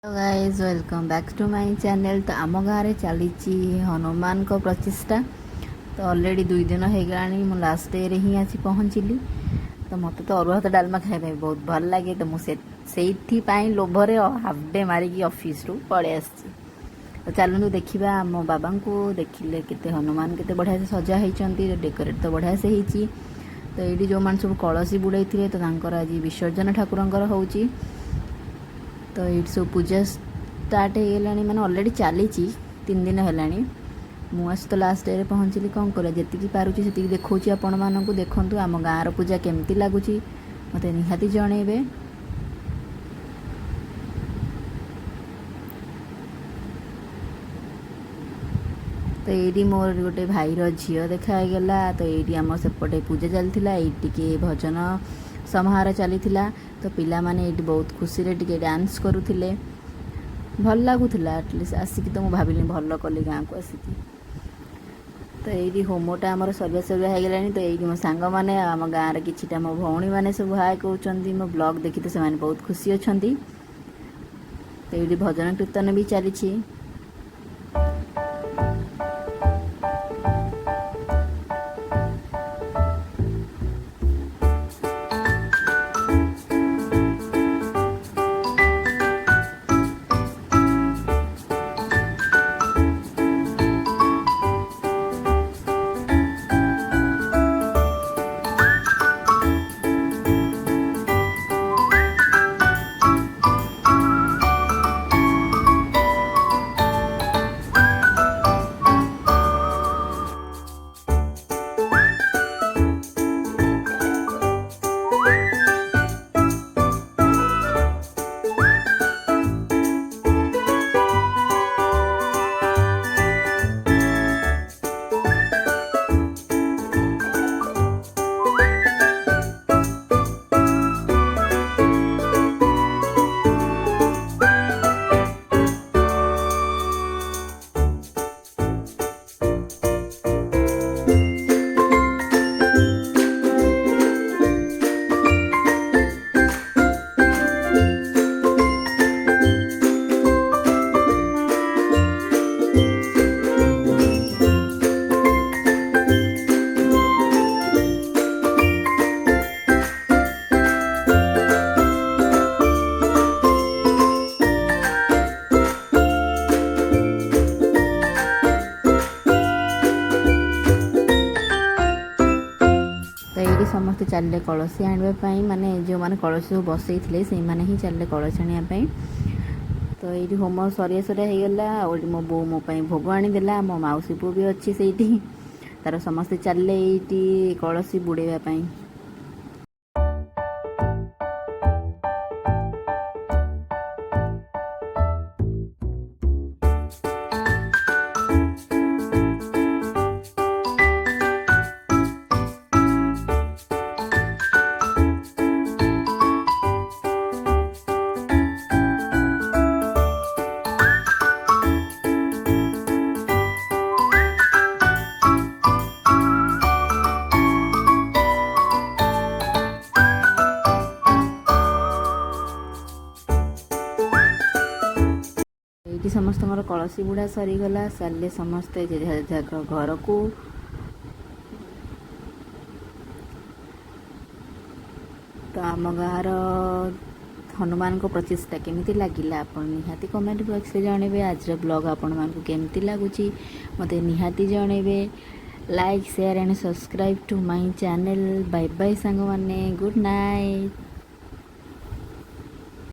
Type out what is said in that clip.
Hello guys welcome back to my channel. तो आम गाँव चली हनुमान को प्रचेषा। तो ऑलरेडी 2 दिन हो गलानी मु लास्ट डे रे ही आसी पहुँचली। तो मत तो अरुआ भात डालमा खाଇବା बहुत भल लगे। तो मुझे लोभरे हाफ डे मारिकी ऑफिस रु पड़े आसी। तो चलू देखा आम बाबा को देखिले केते हनुमान केते बढ़िया से सजा होती डेकोरेट तो बढ़िया से होती। तो ये जो मैंने सब कलसी बुड़े थे तो आज विसर्जन ठाकुर होची। तो ये सब पूजा स्टार्ट हो गला मैंने ऑलरेडी चली 3 दिन है। मुझे तो लास्ट डे पहुँचली कौन कर जी पार्टी से देखा आपण मानक देखूँ आम गाँव पूजा केमती लगुच मत निहाती जनइबे। तो ये मोर गोटे भाईर झील देखागला। तो ये आम सेपटे पूजा चलता ये भजन समारोह चली। तो पिला माने ये बहुत खुशी टे डांस करुले भल लगुला। एटलिस्ट आसिक तो मुझे भाविली भल कली गाँव को आसिक। तो ये होमटा आमर सरवा सरवा हो गला। तो ये मो सांग मैंने आम गाँव कि मो भौणी मैंने सब हाय कहते मो ब्लॉग देखी तो से बहुत खुशी अच्छा। तो ये भजन कीर्तन भी चली। तो ये समस्ते चलिए कलसी आने माने जो मैंने कलसी सब बसई थे से मैंने ही चलिए कलसी आने। तो ये होम सरिया सरिया होगला। और मो बो मो भोग आनीदेला। मो मौसी पु भी अच्छी से तार समस्ते चलिए ये कलसी बुड़ेवाई। ये समस्त कलसी बुढ़ा सरीगला। सारे समस्ते घर को। तो आम गाँव हनुमान को प्रचेषा केमी लगे आप निहाती कमेंट बॉक्स में जनइबे। आज ब्लॉग आपण मानक केमती लगुच मत निहाती जनइबे। Like share and subscribe to my channel. Bye bye सांग माने गुड नाइट।